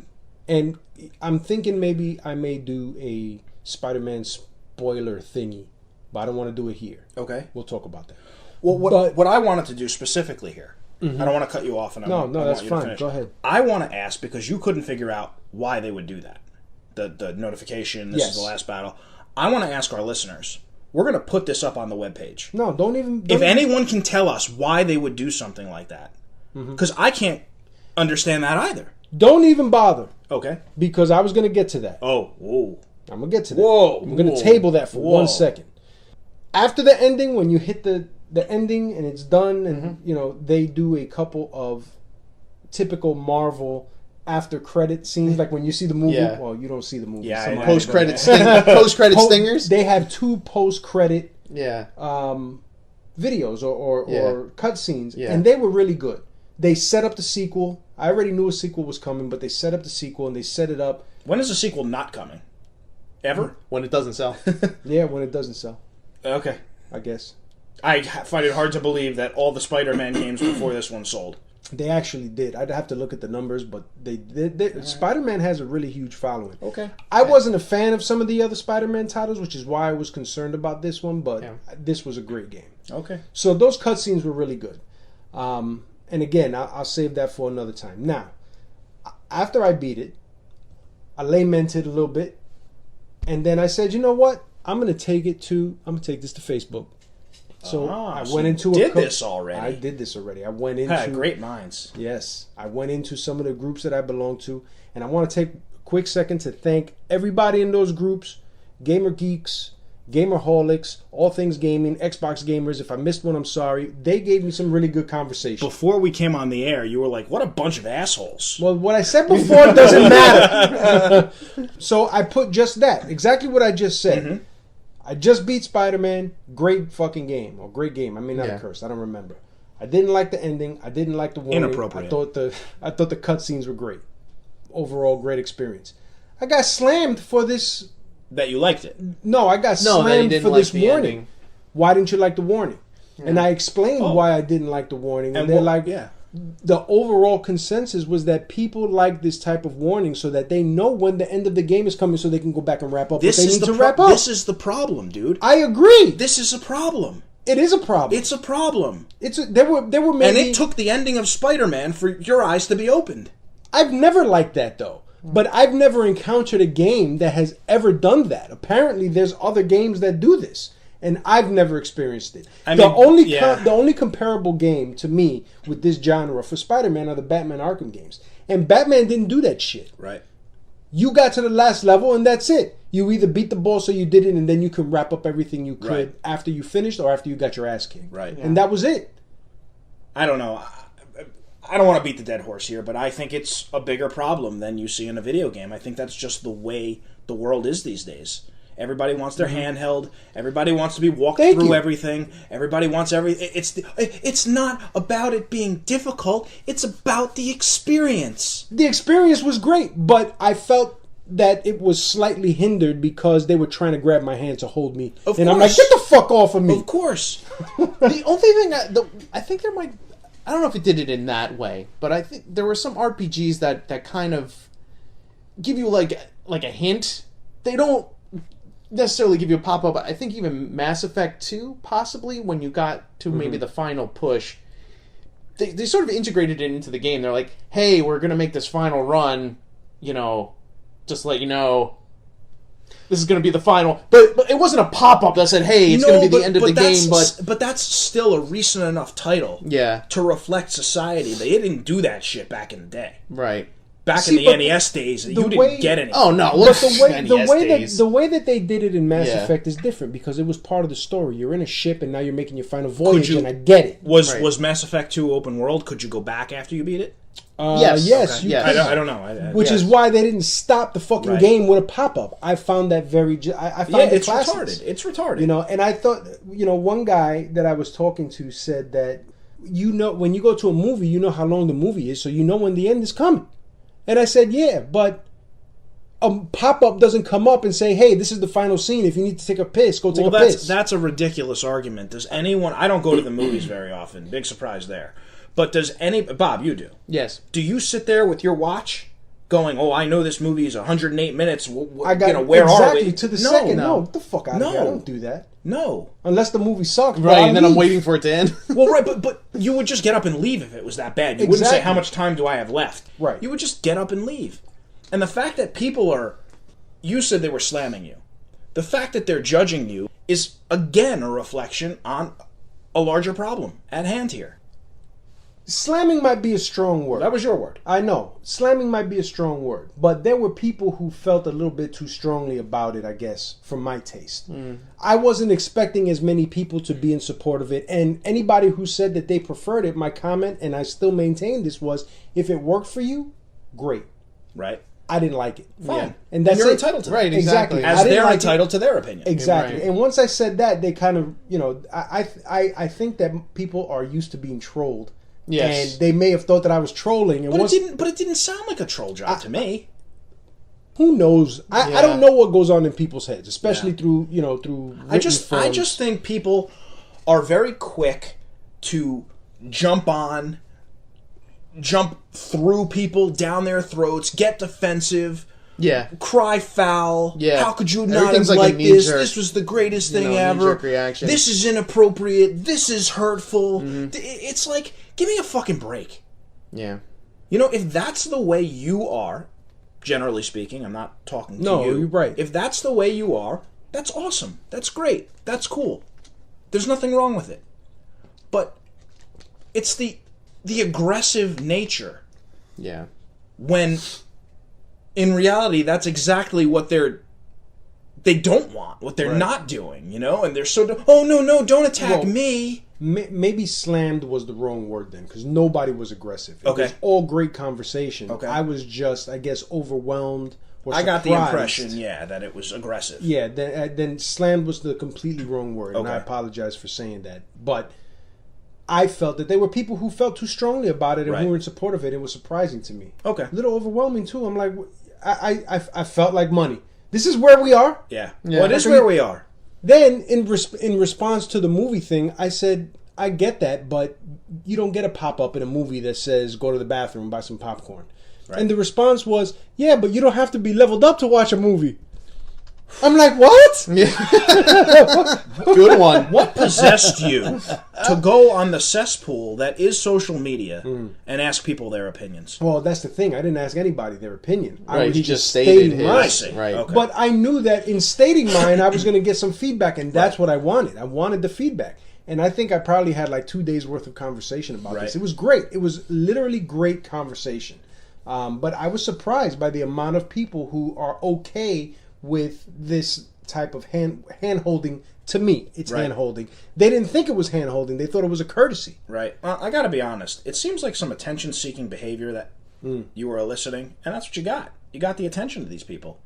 and I'm thinking maybe I may do a Spider-Man spoiler thingy, but I don't want to do it here. Okay. We'll talk about that. Well, what I wanted to do specifically here, Mhm. I don't want to cut you off. And No, I that's want you to fine. finish. Go ahead. I want to ask, because you couldn't figure out why they would do that. The notification, this is the last battle. I want to ask our listeners. We're going to put this up on the webpage. No, don't even... If anyone can tell us why they would do something like that. Because I can't understand that either. Don't even bother. Okay. Because I was going to get to that. Oh, whoa. I'm going to get to that. Whoa. I'm going whoa, to table that for whoa. 1 second. After the ending, when you hit the ending and it's done, and you know they do a couple of typical Marvel after credit scenes, like when you see the movie. Yeah. Well, you don't see the movie. Yeah, Somebody- Post credit stingers. They have 2 post credit Yeah. videos or cut scenes, Yeah. and they were really good. They set up the sequel. I already knew a sequel was coming, but they set up the sequel and they set it up. When is the sequel not coming? Ever? When it doesn't sell. Yeah, when it doesn't sell, Okay. I guess. I find it hard to believe that all the Spider-Man games before this one sold. They actually did. I'd have to look at the numbers, but they did. Spider-Man has a really huge following. Okay. I wasn't a fan of some of the other Spider-Man titles, which is why I was concerned about this one, but this was a great game. Okay. So those cutscenes were really good. And again, I'll save that for another time. Now, after I beat it, I lamented a little bit, and then I said, you know what? I'm gonna take this to Facebook. So I so went into you did this already. I did this already. I went into Ha, great minds. Yes, I went into some of the groups that I belong to, and I want to take a quick second to thank everybody in those groups: Gamer Geeks, Gamerholics, All Things Gaming, Xbox Gamers. If I missed one, I'm sorry. They gave me some really good conversation. Before we came on the air, you were like, "What a bunch of assholes." Well, what I said before doesn't matter. So I put just that, exactly what I just said. Mm-hmm. I just beat Spider-Man. Great fucking game, or great game. I mean, not a curse. I don't remember. I didn't like the ending. I didn't like the warning. Inappropriate. I thought the cutscenes were great. Overall, great experience. I got slammed for this. That you liked it. No, I got that you slammed didn't for like this the warning. ending. Why didn't you like the warning? And I explained why I didn't like the warning. And they're like, the overall consensus was that people like this type of warning so that they know when the end of the game is coming, so they can go back and wrap up This what they is need the to wrap up. This is the problem, dude. I agree. This is a problem. It is a problem. It's a problem. There were maybe, and it took the ending of Spider-Man for your eyes to be opened. I've never liked that though. But I've never encountered a game that has ever done that. Apparently, there's other games that do this, and I've never experienced it. The only comparable game to me with this genre for Spider-Man are the Batman Arkham games, and Batman didn't do that shit. Right. You got to the last level, and that's it. You either beat the boss or you did it, and then you can wrap up everything you could after you finished or after you got your ass kicked. Right. And that was it. I don't know. I don't want to beat the dead horse here, but I think it's a bigger problem than you see in a video game. I think that's just the way the world is these days. Everybody wants their handheld. Everybody wants to be walked through everything. Everybody wants everything. It's not about it being difficult. It's about the experience. The experience was great, but I felt that it was slightly hindered because they were trying to grab my hand to hold me. Of and course. I'm like, get the fuck off of me. Of course. The only thing I think there might... I don't know if it did it in that way, but I think there were some RPGs that kind of give you like a hint. They don't necessarily give you a pop-up. I think even Mass Effect 2, possibly, when you got to maybe the final push, they sort of integrated it into the game. They're like, hey, we're going to make this final run, just to let you know, this is going to be the final. But it wasn't a pop-up that said, hey, it's going to be the end of the game. But that's still a recent enough title to reflect society. They didn't do that shit back in the day. Right. Back in the NES days, you didn't get anything. Oh, no. But the way that they did it in Mass Effect is different because it was part of the story. You're in a ship and now you're making your final voyage, and I get it. Was Mass Effect 2 open world? Could you go back after you beat it? Yes. Okay. I don't know. Which is why they didn't stop the fucking game with a pop-up. I found that very... I find it classics. It's retarded. And I thought... one guy that I was talking to said that, when you go to a movie, you know how long the movie is, so you know when the end is coming. And I said, yeah, but a pop-up doesn't come up and say, hey, this is the final scene. If you need to take a piss, go take a piss. That's a ridiculous argument. Does anyone... I don't go to the movies very often. Big surprise there. But does Bob, you do. Yes. Do you sit there with your watch going, oh, I know this movie is 108 minutes. I got where are exactly we? to the No, second. no. No, get the fuck out of here. I don't do that. No. Unless the movie sucks. Right, and then I'm waiting for it to end. Well, right, but you would just get up and leave if it was that bad. You wouldn't say, Exactly. how much time do I have left? Right. You would just get up and leave. And the fact that people are... You said they were slamming you. The fact that they're judging you is, again, a reflection on a larger problem at hand here. Slamming might be a strong word. That was your word. I know. Slamming might be a strong word. But there were people who felt a little bit too strongly about it, I guess, for my taste. I wasn't expecting as many people to be in support of it. And anybody who said that they preferred it, my comment, and I still maintain this, was, if it worked for you, great. Right. I didn't like it. Fine. Yeah. And that's you're it. entitled to that. Right, exactly. As they're entitled to their opinion. Exactly. Right. And once I said that, they kind of, I think that people are used to being trolled. Yes. And they may have thought that I was trolling. And But once, it didn't sound like a troll job to me. who knows? I don't know what goes on in people's heads, especially through I just forms. think people are very quick to jump through people down their throats, get defensive, Yeah. cry foul. Yeah. How could you not Everything's have like a liked this? knee-jerk, This was the greatest thing knee-jerk ever. reaction. This is inappropriate. This is hurtful. Mm-hmm. It's like, give me a fucking break. Yeah. If that's the way you are, generally speaking, I'm not talking to No, you. you're right. If that's the way you are, that's awesome. That's great. That's cool. There's nothing wrong with it. But it's the aggressive nature Yeah. when in reality that's exactly what they don't want, what they're not doing, and they're so, oh no, don't attack me. Maybe slammed was the wrong word then, because nobody was aggressive. It was all great conversation. Okay. I was just, I guess, overwhelmed or I got the surprised. impression, that it was aggressive. Yeah, then slammed was the completely wrong word, and I Okay. apologize for saying that. But I felt that there were people who felt too strongly about it and Right. who were in support of it. It was surprising to me. Okay. A little overwhelming too. I'm like, I felt like money. This is where we are. Yeah. Well, it is where we are. Then, in response to the movie thing, I said, I get that, but you don't get a pop-up in a movie that says, go to the bathroom and buy some popcorn. Right. And the response was, yeah, but you don't have to be leveled up to watch a movie. I'm like, what? Good one. What possessed you to go on the cesspool that is social media and ask people their opinions? Well, that's the thing. I didn't ask anybody their opinion. I Right, was he just just stated stating his. mine. I see. Right. Okay. But I knew that in stating mine, I was going to get some feedback, and that's what I wanted. I wanted the feedback. And I think I probably had like 2 days worth of conversation about this. It was great. It was literally great conversation. But I was surprised by the amount of people who are okay with this type of hand holding. To me, it's hand holding. They didn't think it was hand holding. They thought it was a courtesy. Right. Well, I gotta be honest. It seems like some attention-seeking behavior that you were eliciting, and that's what you got. You got the attention of these people.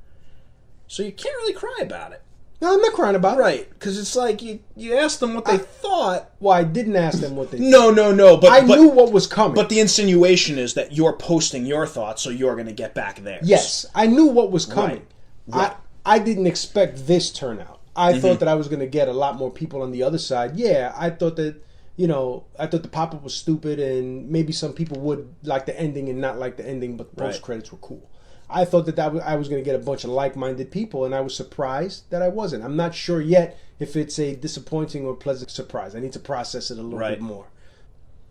So you can't really cry about it. No, I'm not crying about it. Right. Because it's like you asked them what they thought. Well, I didn't ask them what they No. But I knew what was coming. But the insinuation is that you're posting your thoughts, so you're going to get back theirs. Yes, I knew what was coming. Right. I didn't expect this turnout. I thought that I was going to get a lot more people on the other side. Yeah, I thought that, I thought the pop-up was stupid and maybe some people would like the ending and not like the ending, but the post-credits were cool. I thought that I was going to get a bunch of like-minded people, and I was surprised that I wasn't. I'm not sure yet if it's a disappointing or pleasant surprise. I need to process it a little bit more.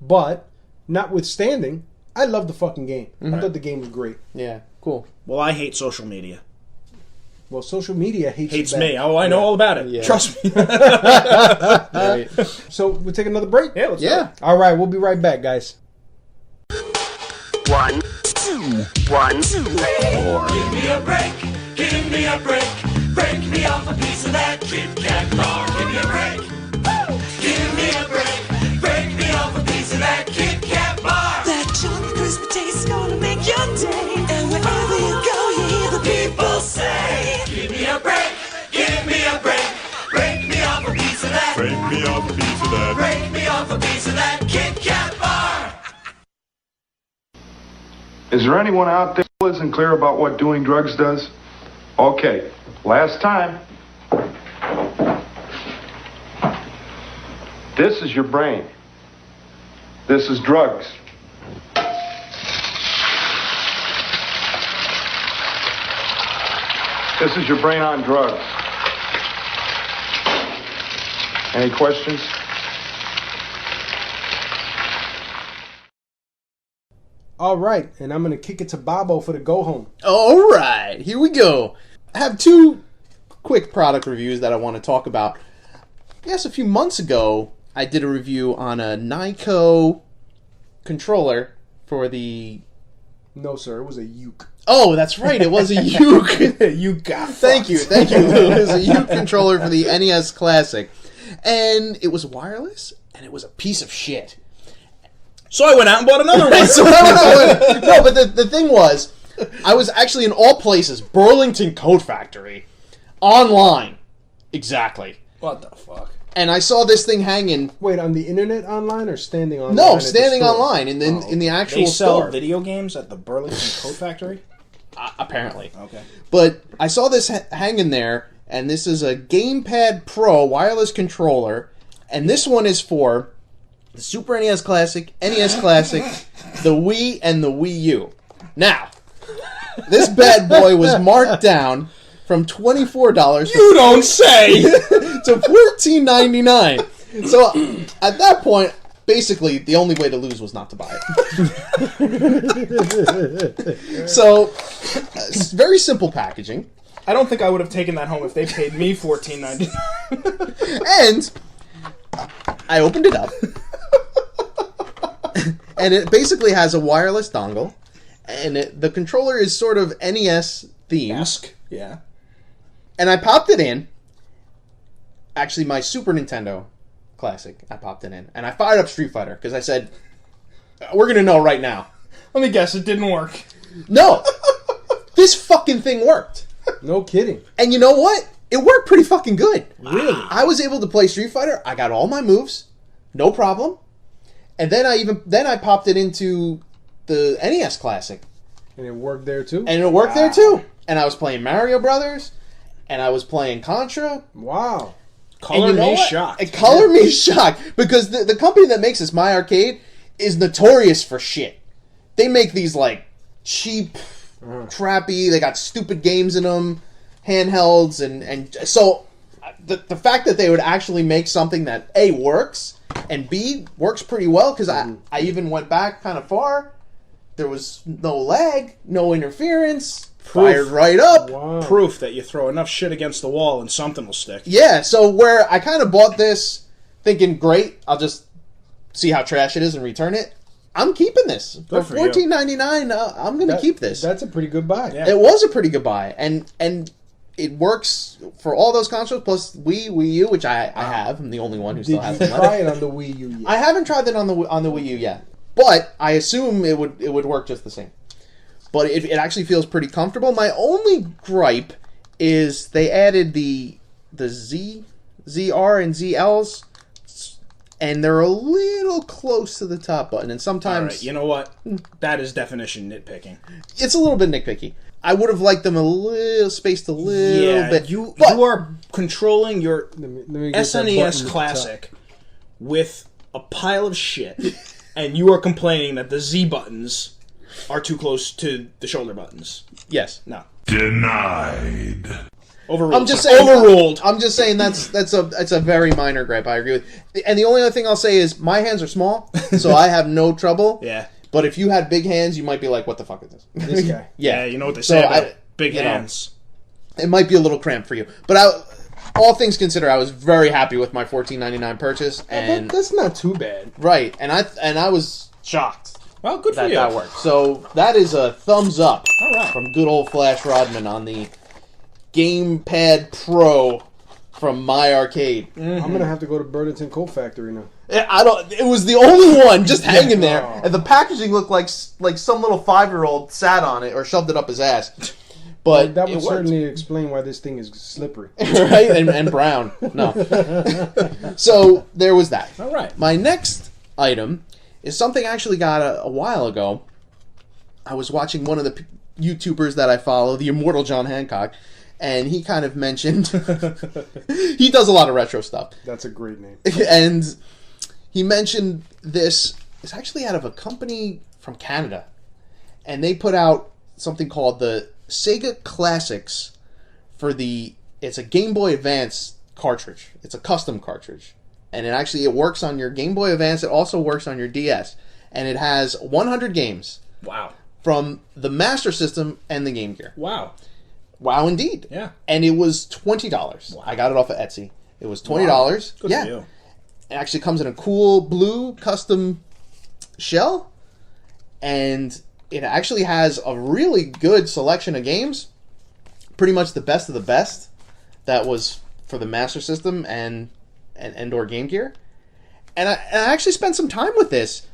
But, notwithstanding, I love the fucking game. I thought the game was great. Yeah, cool. Well, I hate social media. Well, social media hates you me. back. Oh, I know all about it. Yeah. Trust me. Right. So, we'll take another break? Yeah, let's do Yeah. it. All right, we'll be right back, guys. 1, 2, 1, 2, 4. Give me a break, give me a break. Break me off a piece of that Kit Kat bar. Give me a break. Woo! Give me a break. Break me off a piece of that Kit Kat bar. That chocolate crispy taste is gonna make your day. And wherever you go, you hear the people say, Give me a break, give me a break. Break me off a piece of that. Break me off a piece of that. Break me off a piece of that Kit Kat bar. Is there anyone out there who isn't clear about what doing drugs does? Okay, last time. This is your brain. This is drugs. This is your brain on drugs. Any questions? All right, and I'm gonna kick it to Bobo for the go home. All right, here we go. I have two quick product reviews that I want to talk about. Yes, a few months ago, I did a review on a Nyko controller for the... No, sir, it was a uke. Oh, that's right, it was a uke. You got Thank you, Lou. It was a uke controller for the NES Classic. And it was wireless, and it was a piece of shit. So I went out and bought another one. No, but the thing was, I was actually in all places, Burlington Coat Factory, online. Exactly. What the fuck? And I saw this thing hanging. Wait, on the internet online or standing online? No, at the standing store? online in the actual They sell store. video games at the Burlington Coat Factory? Apparently. Okay. But I saw this hanging there, and this is a Gamepad Pro wireless controller, and this one is for the Super NES Classic, NES Classic, the Wii, and the Wii U. Now, this bad boy was marked down from $24 You don't say! to $14.99. So, at that point, basically, the only way to lose was not to buy it. So, it's very simple packaging. I don't think I would have taken that home if they paid me $14.99. And I opened it up. And it basically has a wireless dongle. And the controller is sort of NES themed. Yeah. And I popped it in. Actually, my Super Nintendo Classic, I popped it in. And I fired up Street Fighter, because I said, we're going to know right now. Let me guess, it didn't work. No! This fucking thing worked. No kidding. And you know what? It worked pretty fucking good. Really? I was able to play Street Fighter. I got all my moves. No problem. And then I popped it into the NES Classic. And it worked there too? And it worked there too. And I was playing Mario Brothers. And I was playing Contra. Wow. Color me shocked. And color me shocked. Because the company that makes this, My Arcade, is notorious for shit. They make these, like, cheap, crappy, they got stupid games in them, handhelds, and so the fact that they would actually make something that, A, works, and B, works pretty well, because I even went back kind of far. There was no lag, no interference, fired right up. Wow. Proof that you throw enough shit against the wall and something will stick. Yeah, so where I kind of bought this thinking, great, I'll just see how trash it is and return it. I'm keeping this. For $14.99, I'm going to keep this. That's a pretty good buy. Yeah. It was a pretty good buy. And it works for all those consoles, plus Wii U, which I have. I'm the only one who still has it. Did you try it on the Wii U yet? I haven't tried it on the Wii U yet. But I assume it would work just the same. But it actually feels pretty comfortable. My only gripe is they added the ZR and ZLs, and they're a little close to the top button. And sometimes... All right, you know what? That is definition nitpicking. It's a little bit nitpicky. I would have liked them a little spaced a little bit. You are controlling your SNES Classic with a pile of shit, and you are complaining that the Z buttons are too close to the shoulder buttons. Yes. No. Denied. Overruled. I'm just saying. Overruled. I'm just saying that's a very minor gripe. I agree with. And the only other thing I'll say is my hands are small, so I have no trouble. Yeah. But if you had big hands, you might be like, "What the fuck is this?" This guy. Yeah, you know what they say about big hands. It might be a little cramped for you, but all things considered, I was very happy with my $14.99 purchase, and that's not too bad. Right, and I was shocked. Well, good for you. That worked. So that is a thumbs up. All right. From good old Flash Rodman on the Gamepad Pro from My Arcade. Mm-hmm. I'm gonna have to go to Burlington Coat Factory now. It was the only one just hanging there, and the packaging looked like some little 5-year-old sat on it or shoved it up his ass. But that would certainly explain why this thing is slippery, right? And brown. No. So there was that. All right. My next item is something I actually got a while ago. I was watching one of the YouTubers that I follow, the immortal John Hancock, and he kind of mentioned he does a lot of retro stuff. That's a great name. And he mentioned this. It's actually out of a company from Canada, and they put out something called the Sega Classics it's a Game Boy Advance cartridge. It's a custom cartridge. And it works on your Game Boy Advance. It also works on your DS. And it has 100 games. Wow. From the Master System and the Game Gear. Wow. Wow, indeed. Yeah. And it was $20. Wow. I got it off of Etsy. It was $20. Wow. Good for you. It actually comes in a cool blue custom shell. And it actually has a really good selection of games. Pretty much the best of the best that was for the Master System and or Game Gear. And I actually spent some time with this.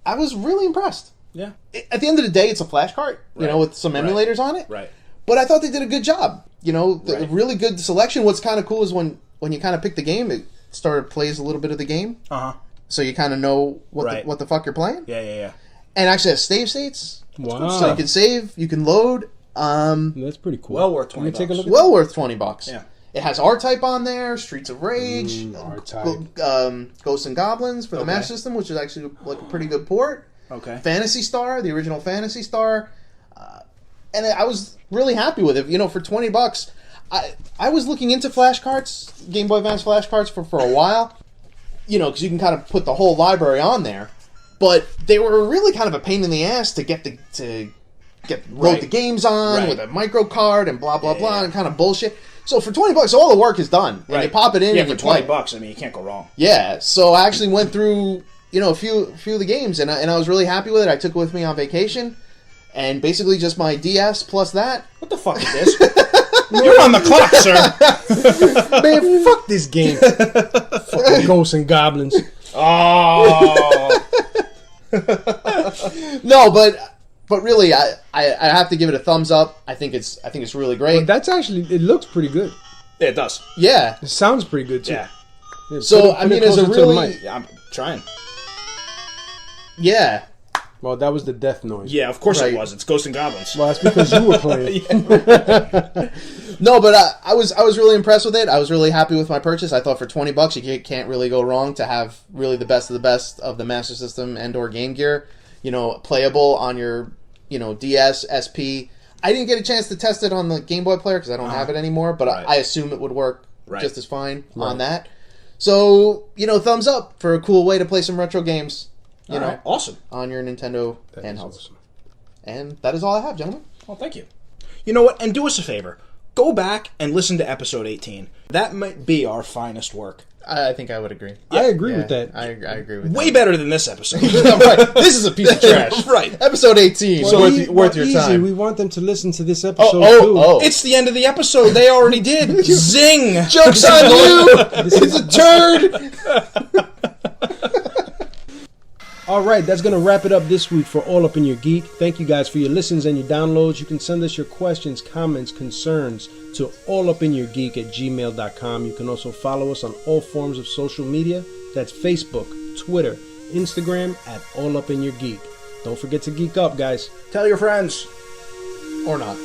I was really impressed. Yeah. At the end of the day, it's a flash cart, with some emulators on it. Right. But I thought they did a good job. Really good selection. What's kind of cool is when you kind of pick the game, it plays a little bit of the game. Uh-huh. So you kind of know what the fuck you're playing. Yeah. And actually has save states. Wow. So you can save, you can load. That's pretty cool. Well worth $20. Let me take a look at well worth $20. Yeah. It has R-Type on there, Streets of Rage, R-Type. Ghosts and Goblins for the Master System, which is actually like a pretty good port. Okay. Phantasy Star, the original Phantasy Star, and I was really happy with it. For $20, I was looking into flash carts, Game Boy Advance flash carts for a while. Because you can kind of put the whole library on there, but they were really kind of a pain in the ass to get load the games on with a micro card and blah blah blah and kind of bullshit. So for $20, all the work is done, and you pop it in. Yeah, and for you play. $20, I mean, you can't go wrong. Yeah, so I actually went through a few of the games, and I was really happy with it. I took it with me on vacation, and basically just my DS plus that. What the fuck is this? You're on the clock, sir. Man, fuck this game. Fucking Ghosts and Goblins. Oh. No, but really, I have to give it a thumbs up. I think it's really great. Well, that's actually, it looks pretty good. Yeah, it does. Yeah, it sounds pretty good too. Yeah. So I mean, there's a really. Yeah, I'm trying. Yeah. Well, that was the death noise. Yeah, of course it was. It's Ghosts and Goblins. Well, that's because you were playing. No, but I was really impressed with it. I was really happy with my purchase. I thought for $20 you can't really go wrong to have really the best of the best of the Master System and or Game Gear, playable on your, DS, SP. I didn't get a chance to test it on the Game Boy player because I don't have it anymore, but I assume it would work just as fine on that. So, thumbs up for a cool way to play some retro games. Awesome. On your Nintendo handhelds. Awesome. And that is all I have, gentlemen. Well, thank you. You know what? And do us a favor. Go back and listen to episode 18. That might be our finest work. I think I would agree. I agree with that. I agree with Way better than this episode. Right. This is a piece of trash. Right. Episode 18. Well, worth your time. We want them to listen to this episode too. It's the end of the episode. They already did. Zing. Joke's on you. It's a turd. All right, that's going to wrap it up this week for All Up in Your Geek. Thank you guys for your listens and your downloads. You can send us your questions, comments, concerns to allupinyourgeek@gmail.com. You can also follow us on all forms of social media. That's Facebook, Twitter, Instagram @allupinyourgeek. Don't forget to geek up, guys. Tell your friends. Or not.